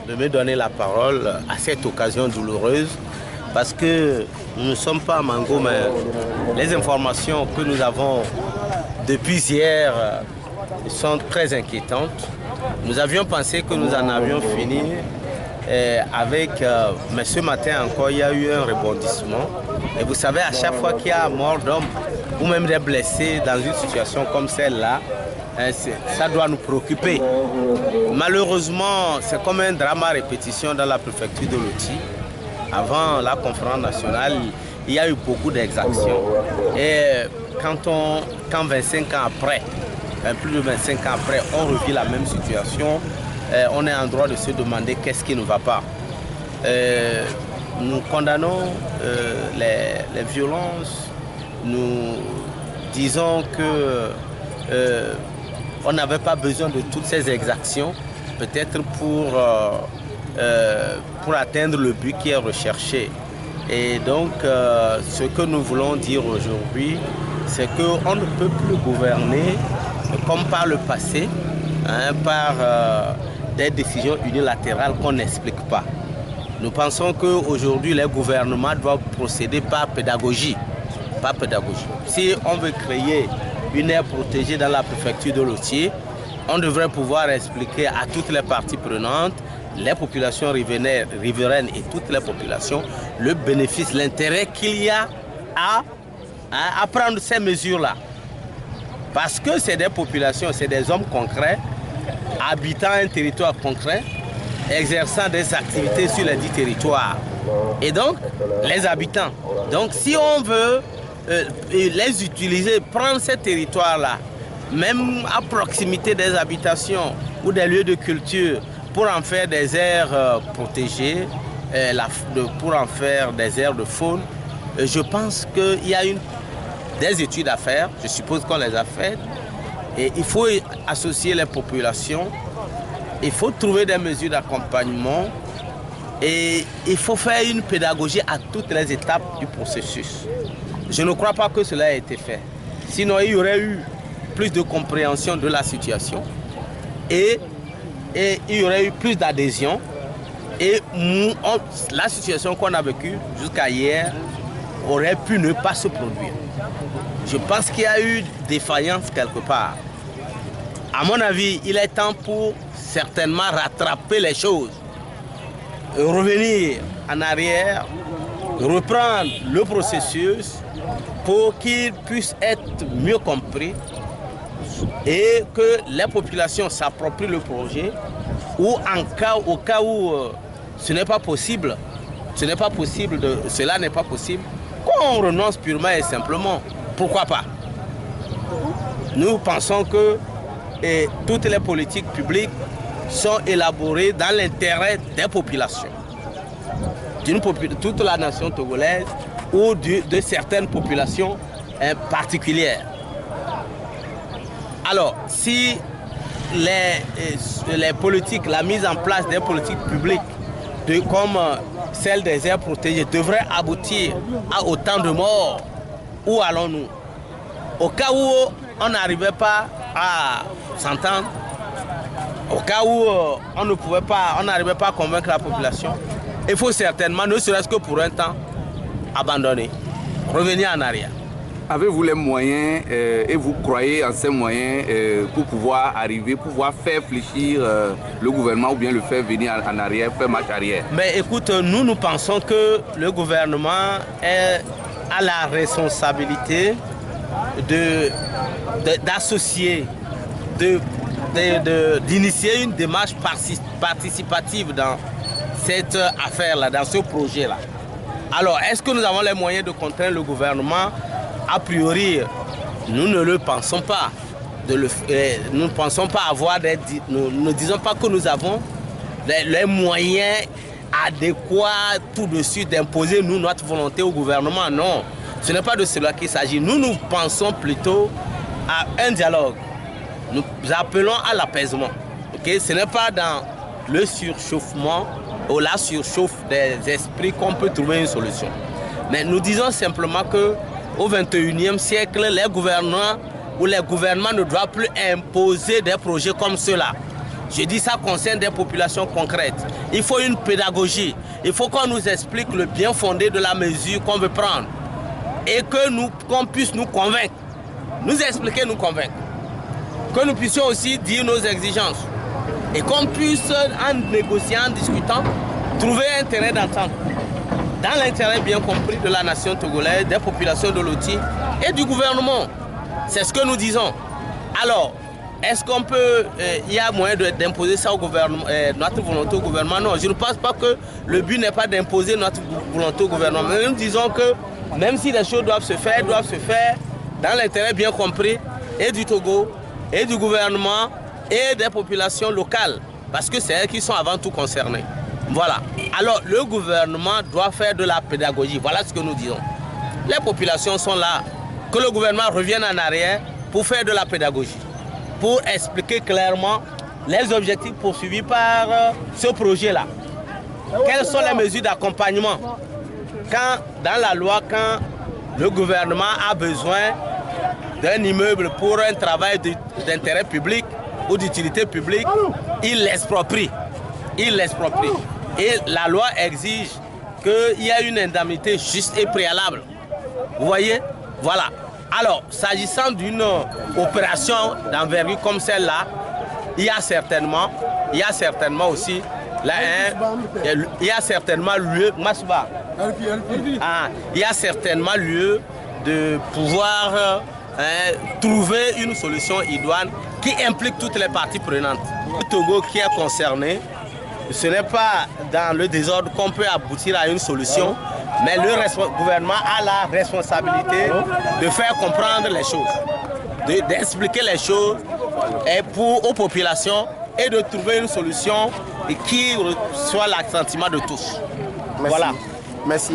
de me donner la parole à cette occasion douloureuse parce que nous ne sommes pas à Mango, mais les informations que nous avons depuis hier sont très inquiétantes. Nous avions pensé que nous en avions fini mais ce matin encore, il y a eu un rebondissement. Et vous savez, à chaque fois qu'il y a mort d'homme ou même des blessés dans une situation comme celle-là, ça doit nous préoccuper. Malheureusement, c'est comme un drame à répétition dans la préfecture de Loti. Avant la conférence nationale, il y a eu beaucoup d'exactions. Et quand 25 ans après, plus de 25 ans après, on revit la même situation, on est en droit de se demander qu'est-ce qui ne va pas. Nous condamnons les violences, nous disons que on n'avait pas besoin de toutes ces exactions, peut-être pour atteindre le but qui est recherché. Et donc, ce que nous voulons dire aujourd'hui, c'est qu'on ne peut plus gouverner comme par le passé, par des décisions unilatérales qu'on n'explique pas. Nous pensons qu'aujourd'hui, les gouvernements doivent procéder par pédagogie. Si on veut créer une aire protégée dans la préfecture de Loti, on devrait pouvoir expliquer à toutes les parties prenantes, les populations riveraines et toutes les populations, le bénéfice, l'intérêt qu'il y a à prendre ces mesures-là. Parce que c'est des populations, c'est des hommes concrets, habitant un territoire concret, exerçant des activités sur les 10 territoires. Et donc, les habitants. Donc, si on veut les utiliser, prendre ces territoires-là, même à proximité des habitations ou des lieux de culture, pour en faire des aires protégées, pour en faire des aires de faune, je pense qu'il y a des études à faire, je suppose qu'on les a faites, et il faut associer les populations, il faut trouver des mesures d'accompagnement et il faut faire une pédagogie à toutes les étapes du processus. Je ne crois pas que cela ait été fait. Sinon, il y aurait eu plus de compréhension de la situation et il y aurait eu plus d'adhésion. Et la situation qu'on a vécue jusqu'à hier aurait pu ne pas se produire. Je pense qu'il y a eu défaillance quelque part. À mon avis, il est temps pour certainement rattraper les choses, revenir en arrière, reprendre le processus pour qu'il puisse être mieux compris et que les populations s'approprient le projet ou au cas où cela n'est pas possible, qu'on renonce purement et simplement. Pourquoi pas? Nous pensons que toutes les politiques publiques sont élaborées dans l'intérêt des populations, toute la nation togolaise ou de certaines populations particulières. Alors, si les politiques, la mise en place des politiques publiques comme celle des aires protégées devrait aboutir à autant de morts, où allons-nous? Au cas où on n'arrivait pas à s'entendre, au cas où on n'arrivait pas à convaincre la population, il faut certainement, ne serait-ce que pour un temps, abandonner, revenir en arrière. Avez-vous les moyens et vous croyez en ces moyens pour pouvoir faire fléchir le gouvernement ou bien le faire venir en arrière, faire marche arrière? Mais écoute, nous pensons que le gouvernement a la responsabilité d'associer, d'initier une démarche participative dans cette affaire-là, dans ce projet-là. Alors, est-ce que nous avons les moyens de contraindre le gouvernement? A priori, nous ne le pensons pas. Nous ne pensons pas avoir nous ne disons pas que nous avons les moyens adéquats tout de suite d'imposer notre volonté au gouvernement. Non, ce n'est pas de cela qu'il s'agit. Nous pensons plutôt à un dialogue. Nous appelons à l'apaisement. Okay? Ce n'est pas dans le surchauffement ou la surchauffe des esprits qu'on peut trouver une solution. Mais nous disons simplement qu'au XXIe siècle, les gouvernants ou les gouvernements ne doivent plus imposer des projets comme ceux-là. Je dis ça concerne des populations concrètes. Il faut une pédagogie. Il faut qu'on nous explique le bien fondé de la mesure qu'on veut prendre. Et qu'on puisse nous convaincre. Nous expliquer, nous convaincre. Que nous puissions aussi dire nos exigences. Et qu'on puisse, en négociant, en discutant, trouver un terrain d'entente. Dans l'intérêt bien compris de la nation togolaise, des populations de l'OTI et du gouvernement. C'est ce que nous disons. Alors, est-ce qu'on peut, il y a moyen d'imposer ça au gouvernement, notre volonté au gouvernement? Non, je ne pense pas que le but n'est pas d'imposer notre volonté au gouvernement. Mais nous disons que même si les choses doivent se faire dans l'intérêt bien compris et du Togo, et du gouvernement, et des populations locales. Parce que c'est elles qui sont avant tout concernées. Voilà. Alors, le gouvernement doit faire de la pédagogie. Voilà ce que nous disons. Les populations sont là. Que le gouvernement revienne en arrière pour faire de la pédagogie. Pour expliquer clairement les objectifs poursuivis par ce projet-là. Quelles sont les mesures d'accompagnement? Quand, dans la loi, quand le gouvernement a besoin d'un immeuble pour un travail d'intérêt public ou d'utilité publique, il l'exproprie. Il l'exproprie. Et la loi exige qu'il y ait une indemnité juste et préalable. Vous voyez? Voilà. Alors, s'agissant d'une opération d'envergure comme celle-là, il y a certainement aussi il y a certainement lieu de pouvoir trouver une solution idoine qui implique toutes les parties prenantes. Le Togo qui est concerné, ce n'est pas dans le désordre qu'on peut aboutir à une solution, mais le gouvernement a la responsabilité de faire comprendre les choses, d'expliquer les choses aux populations et de trouver une solution qui soit l'assentiment de tous. Merci. Voilà. Merci.